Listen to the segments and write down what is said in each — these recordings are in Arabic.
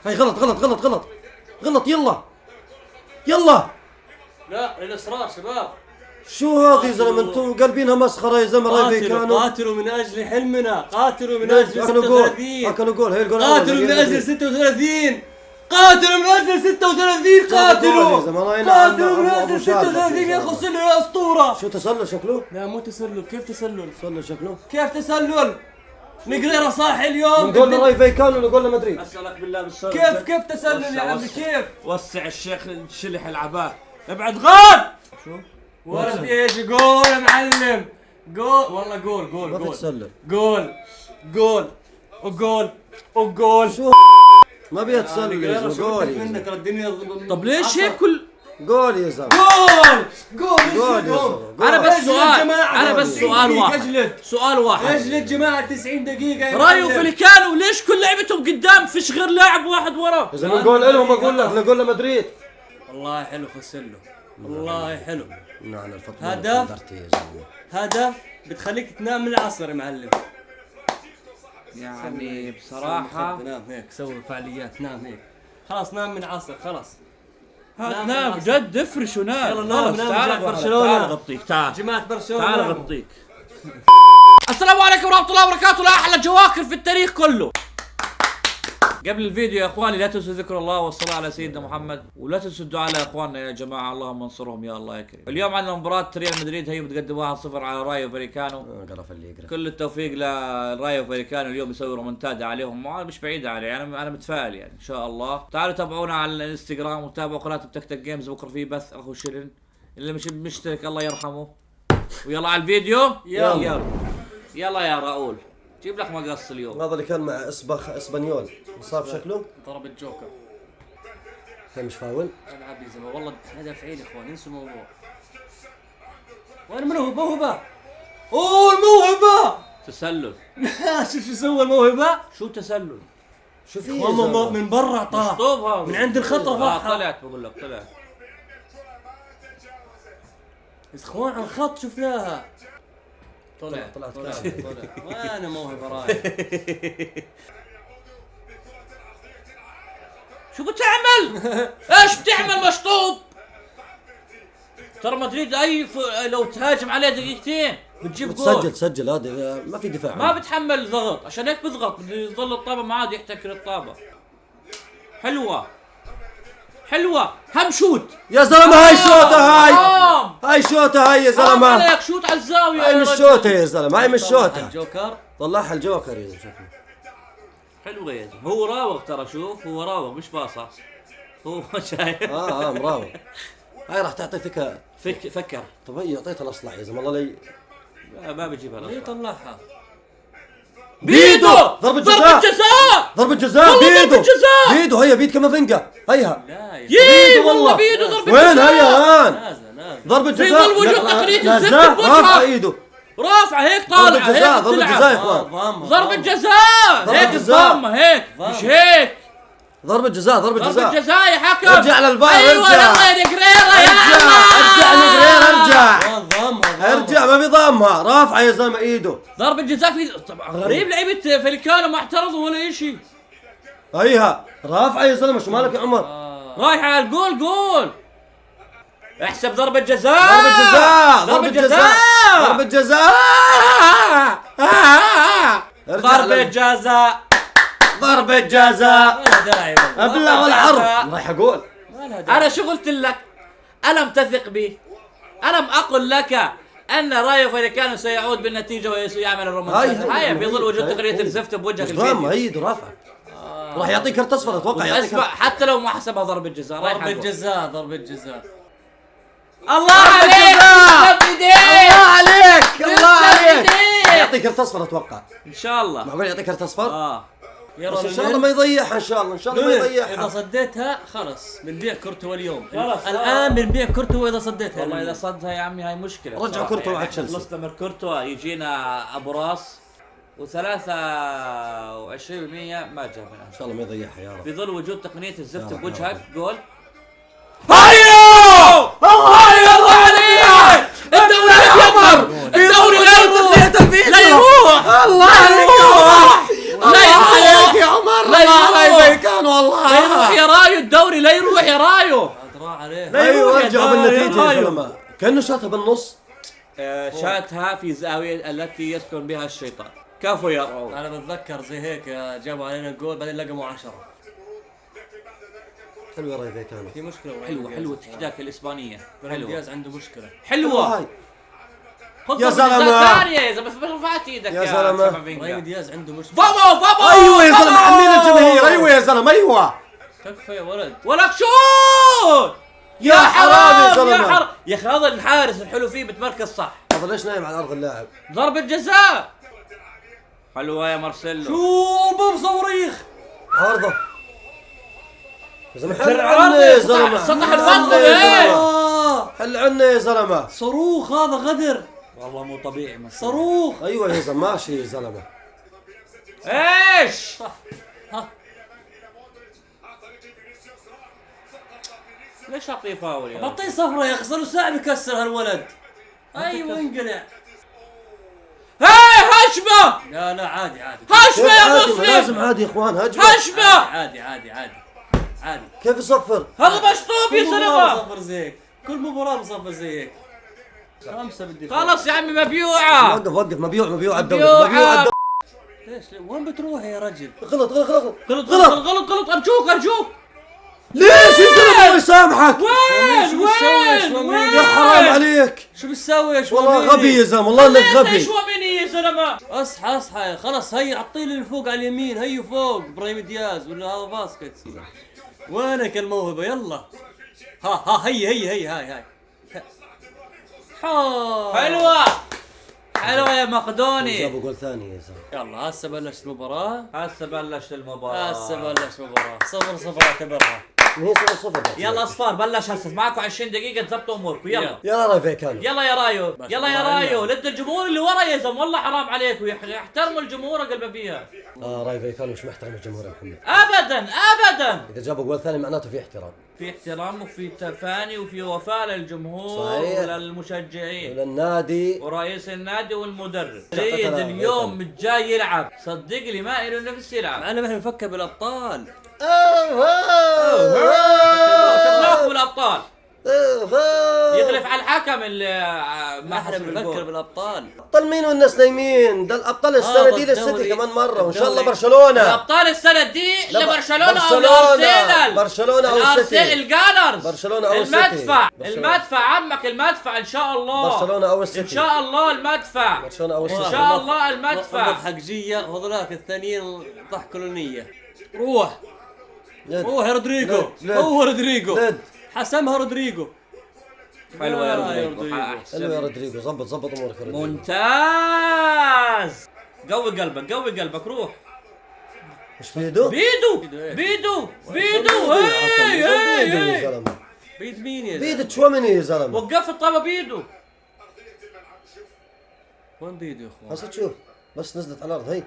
هاي غلط غلط غلط غلط غلط. يلا لا الاصرار شباب. شو هذه يا زلمه؟ انتم قلبينها مسخره يا زلمه. راي كانوا قاتلوا من اجل حلمنا، قاتلوا من اجل 36، اكلوا جول. هي الجول قاتلوا من اجل 36، قاتلوا من اجل 36، قاتلوا من اجل 36 يا خسلوا يا اسطوره. شو تسلل شكله؟ لا مو تسلل. كيف تسلل؟ تسلل شكله. كيف تسلل؟ نقريرا صاحي اليوم. نقول لراي فايكانو ولا نقول لمدريد؟ اسالك بالله بالسؤال. كيف تسلل يا عمي؟ كيف؟ وسع الشيخ شلح العباه. ابعد غاد. شو؟ ولا في ايش؟ جول يا معلم. جول والله. جول ما في تسلل. جول. شو ما بيها تسلل. جول منك الدنيا. طب ليش هيك كل جول يا زلمه. جول. انا بس سؤال واحد. اجلد جماعه 90 دقيقه. رايو فاليكانو ليش كل لعبتهم قدام فيش غير لاعب واحد ورا؟ اذا نقول لهم اقول لك نقول لمدريد. والله حلو خسله. والله حلو. نعم الفضل. هدف بتخليك تنام من العصر يا معلم. يعني بصراحة نام هيك، سوي فعاليات، نام هيك خلاص، نام من العصر خلاص. نام جد افرش ونام. يلا نام. تعال برشلونة. تعال غطيك. جماعة برشلونة تعال غطيك. السلام عليكم ورحمة الله وبركاته. لأحلى جواكر في التاريخ كله. قبل الفيديو يا اخواني لا تنسوا ذكر الله والصلاة على سيدنا محمد، ولا تنسوا الدعاء لاخواننا يا جماعة، اللهم انصرهم يا الله يا كريم. اليوم عندنا مباراة ريال مدريد هي بتقدم 1-0 على رايو فاليكانو. كل التوفيق لرايو فاليكانو، اليوم يسوي رومنتادا عليهم، مش بعيدة عليه. انا متفائل يعني ان شاء الله. تعالوا تابعونا على الانستغرام وتابعوا قناة بتكتك جيمز، بكره في بث اخو شيرين، اللي مش مشترك الله يرحمه. ويلا على الفيديو. يلا يا راؤول جيب لك مقص اليوم. هذا اللي كان مع اسبانيول صاب شكله ضرب الجوكر. هي مش فاول. العب يا زلمه والله هدف عيد يا اخوان، انسوا الموضوع. وين موهبه؟ اوه الموهبه. تسلل. شو سوى الموهبه؟ شو تسلل؟ شو في من برا طاح من عند الخط راح. طلعت بقول لك طلعت. اخوان على الخط شفناها. طلعت وانا موهبه رايح. شو بتعمل؟ ايش بتعمل مشطوب؟ ترى مدريد لو تهاجم عليه دقيقتين بتجيب جول. تسجل هذا ما في دفاع. ما بتحمل ضغط، عشان هيك بضغط، بده يضل الطابه معاه يحتكر الطابه. حلوه هم شوت يا زلمه. هاي شوطه. هاي شوطه هاي يا زلمه. عليك شوت على الزاويه. هاي مش شوطه يا زلمه. هاي مش شوطه. الجوكر طلعها الجوكر يا زلمه. حلوه يا زلمه. هو راوغ ترى، شوف هو راوغ مش باصه. هو شايف. مراوغ. هاي راح تعطي فكر. طب هي اعطيتها الاصلع يا زلمه والله لي. ما بجيبها ليه طلعها؟ بيدو. ضربة جزاء. بيدو هي بيد كامافينجا. هيها بيدو والله. بيدو ضربة وين هيا هان نازل ضربة جزاء. في ظل وجود تقنية الزفت رافع ايده. رافعه هيك طالعه. ضربة جزاء يا اخوان. ضربة جزاء هيك الضمة هيك مش هيك. ضربة جزاء يا حكم. ارجع للفار. ايوه يلا نقريرة يا ارجع نقريرة. ارجع ما في ضامها. رافعه يا زلمه ايده. ضربة جزاء في طبعا غريب لعيبة فاليكانو ما اعترضوا ولا شيء. هيها رافعه يا زلمه. شو مالك يا عمر؟ رايح على الجول. جول. احسب ضربة جزاء. ضربة جزاء. ضربة جزاء. ابلع والعرض رايح اقول. انا شو قلت لك؟ الم تثق بي؟ الم اقل لك ان رايو فاليكانو سيعود بالنتيجه ويعمل الرومنتادا؟ هيا في ظل وجود تقنيه الزفت بوجهك الفيديو. هيدو رافعه. راح يعطيك كرت اصفر اتوقع. يعطيك حتى لو ما حسبها ضربة جزاء. ضربة جزاء. الله عليك. يعطيك كرت اصفر اتوقع. ان شاء الله. معقول يعطيك كرت اصفر؟ بس ان شاء الله ما يضيعها. ان شاء الله ما يضيعها. اذا صديتها خلاص بنبيع كورتوا اليوم. خلاص الان بنبيع كورتوا اذا صديتها. والله اذا صدها يا عمي هاي مشكله. رجع كورتوا على تشيلسي. نستمر كورتوا يجينا ابو راس و23% ما جابنا. ان شاء الله ما يضيعها يا رب. في ظل وجود تقنيه الزفت بوجهك. جول. الله عليك. الدوري الابيض. الدوري الابيض لا يروح. الله عليك يا عمر. لا يروح. فايكانو والله. لا يروح يا رايو الدوري، لا يروح يا رايو. راح عليه. ايوه ارجع بالنتيجه يا زلمه. كانه شاطها بالنص. شاتها في زاوية التي يسكن بها الشيطان. كفو يا رعو. انا بتذكر زي هيك جابوا علينا الجول بعدين لقموا 10. حلوه راي فايكانو. في مشكله حلوة تحداك الإسبانية. ابراهيم دياز عنده مشكله. حلوة. هاي. خذ يا ضربة زلمة. جزاء ثانية إذا بس رفعت إيدك يا زلمة. ابراهيم دياز عنده مشكله. فابو ايوه يا زلمه حمين الجماهير. ايوه يا زلمه ايوه. تكفى يا ولد. ولك شوت. يا حرام يا زلمه. يا أخي هذا الحارس الحلو فيه بتمركز صح. هذا ليش نايم على ارض اللاعب؟ ضربة جزاء. حلوة يا مارسيلو. شو بوم صواريخ. عارضه يا زلمه. حل عرضة عنا يا زلمه. سطح حل الفضل. عنا يا إيه. زلمة. حل عنا يا زلمه. صاروخ هذا غدر. والله مو طبيعي صاروخ. ايوه يا زلمه ماشي يا زلمه. ايش؟ صح. ها ليش اعطيه فاول يا رجل؟ بطي صفرة يا اخي، صار له ساعه بكسر هالولد. ايوه انقلع. هاي هشمة. لا عادي هشمة يا عادي، مسلم. لازم عادي يا اخوان. هجمه. هشمة. عادي. كيف يصفر؟ هذا مشطوب يا كل مباراة زلمة. مصفر زي هيك. كل مباراة مصفر زي هيك. 5 بالدفاع. خلص يا عمي مبيوعة. وقف مبيوع على الدوري. مبيوعة. مبيوع على الدوري. ليش وين بتروح يا رجل؟ غلط. غلط ارجوك. ليش يا زلمه الله يسامحك؟ وين يا حرام عليك. شو بتسوي يا والله شواميني؟ غبي يا زلمه. والله انك غبي. شو مني يا زلمة. اصحى خلص. هي عطيه اللي فوق على اليمين. هي فوق ابراهيم دياز ولا هذا باسكت. وينك الموهبة يلا. ها هي هاي. حلوة يا مقدوني. جابوا جول ثاني يا زلمه. يلا هسه بلشت المباراة. هسه بلشت المباراة. 0-0 اعتبرها. هي 0-0. يلا اصفار بلش هسه معكم 20 دقيقة تظبطوا اموركم يلا. يلا راي فايكانو. يلا يا رايو لد الجمهور اللي ورا يا زلمه والله حرام عليكم يحترموا الجمهور قلبه فيها. راي فايكانو مش محترم الجمهور يا محمد. ابدا اذا جابوا جول ثاني معناته في احترام. في احترام وفي تفاني وفي وفاء للجمهور صحيح. وللمشجعين وللنادي ورئيس النادي والمدرب. سيد اليوم جاي يلعب صدقني ما له نفس يلعب. انا ما نفكر بالابطال. شفناكم بالابطال. يغلف على الحكم اللي ما احنا حسب بنفكر الجول. بالابطال. ابطال مين والناس نايمين؟ ده الابطال السنه دي للسيتي الدوري. كمان مره وان شاء الله الدوري. برشلونه. الابطال السنه دي لا، لبرشلونه او برشلونة. لارسنال. برشلونة أو السيتي. الجانرز. برشلونة أو السيتي. المدفع برشلونة. المدفع عمك المدفع ان شاء الله. برشلونه او ان السيتي. شاء الله المدفع. برشلونه او ان السيتي. شاء الله المدفع. نضحك جيه وهذولاك الثانيين ضحكوا النية. روح لد. يا رودريجو. لد. هو رودريجو لد. حسمها رودريجو. حلوه يا يا رودريجو. حلو يا احسن. رودريجو. ظبط امورك يا رودريجو. ممتاز. قوي قلبك روح. مش بيدو؟ بيدو بيدو يا زلمه. بيد مين يا بيد زلمة؟ تشواميني يا زلمه. وقف الطابه بيدو. وين بيدو يا اخوان؟ هسه تشوف بس نزلت على الارض. هي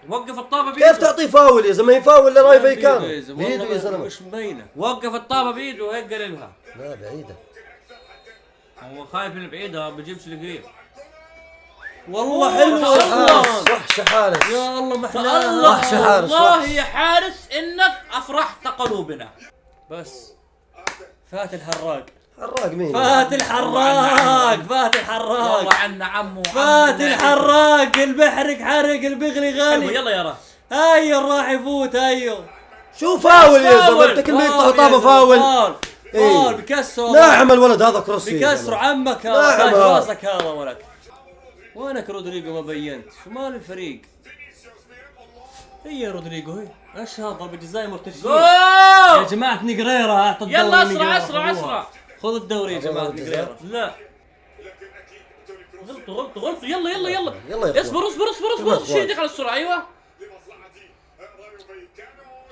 وقف الطابه بيدو. كيف تعطيه فاول يا زلمه؟ يفاول لراي فايكانو. بيدو بيدو يا زلمه. مش مبينه. وقف الطابه بيدو هيك قلبها. لا بعيده. هو خايف من بعيدها بجيبش القريب. والله حلو حارس وحش حارس. يا الله ما الله وحش حارس، والله وحش. يا حارس انك افرحت قلوبنا. بس فات الحراق. حراق مين؟ فات الحراق. فات الحراق. والله عنا عمو فات الحراق. البحرق حرق البغلي غالي. يلا يا راح. هيا راح يفوت. هيا شو فاول يا زلمه؟ فاول. انت كل ما يقطعوا طابه فاول. فاول بكسروا. ناعم الولد هذا كروسي. بكسروا عمك نعم. هذا. تاج راسك هذا ولك. وينك رودريجو؟ ما بينت شو مال الفريق. هي رودريجو هي. ايش هذا ضربة جزاء مرتشين. يا جول. جماعة نقريرة اعطوا الدوري. يلا نقريرة. اسرع. خذ الدوري يا جماعة ضربة نقريرة. لا غلطوا يلا يلا يا اصبر اخوان. شيدك على السرعه. ايوه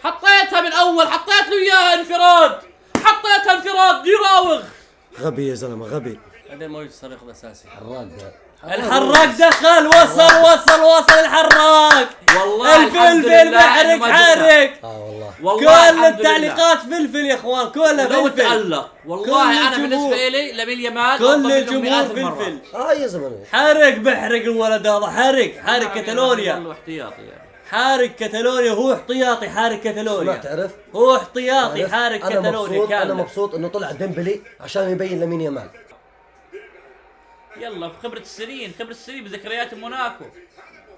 حطيتها من اول. حطيت له اياها انفراد. يراوغ. غبي يا زلمه غبي. بعدين ما يصير ياخذ اساسي. حراق ده. الحراق دخل. وصل الحراق. والله الفلفل محرق حرق. والله. كل التعليقات فلفل يا اخوان. كلها لو فلفل. تألق والله. كل انا الجمهور. بالنسبه لي لامين يامال كل الجمهور فلفل. يا زلمه. حرق بحرق الولد هذا. حرق كتالونيا. احتياطي يعني. حارق كتالونيا، هو احتياطي حارق كتالونيا. ما تعرف؟ هو احتياطي حارق كتالونيا انا كامل. مبسوط انه طلع ديمبلي عشان يبين لمين يامال. يلا في خبرة السنين، خبرة السنين بذكريات موناكو.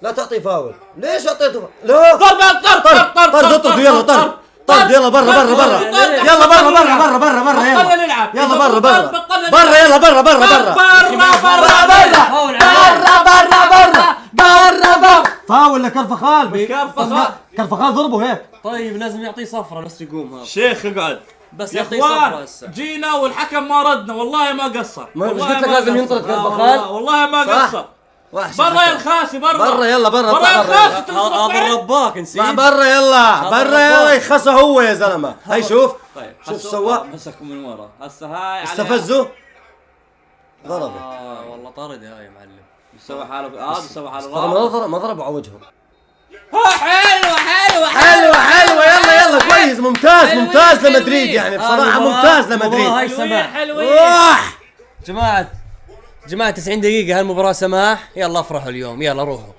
لا تعطيه فاول. ليش اعطيته؟ لا ضربة طرد اطرد يلا طرد يلا برا يلا برا بطلنا نلعب. يلا برا بطلنا برا يلا برا فاول لكرفخال. كرفخال ضربه هيك. طيب لازم يعطيه صفرة بس يقوم هذا. شيخ اقعد بس يا يعطيه صفرة اخوان. هسه. جينا والحكم ما ردنا، والله ما قصر. مش والله قلت لك ما لازم قصر. ينطرد كرفخال؟ والله ما صح. قصر. وحش برا يا الحكم. الخاسي برا. برا يلا برا برا يا الخاسي. أنت هذا مصطفى. الرباك نسيت. برا يلا برا يلا يخسه هو يا زلمه. هاي شوف طيب شوف سوى مسكوا من ورا هسه هاي استفزه ضربه. والله طرد هاي يا معلم. بيسوي حاله بيسوي حاله ترى ما ضربه على وجهه. حلوه يلا كويس ممتاز لمدريد يعني بصراحه ممتاز لمدريد. هاي سماح. حلوين. جماعة 90 دقيقة هالمباراة سماح. يلا افرحوا اليوم، يلا روحوا.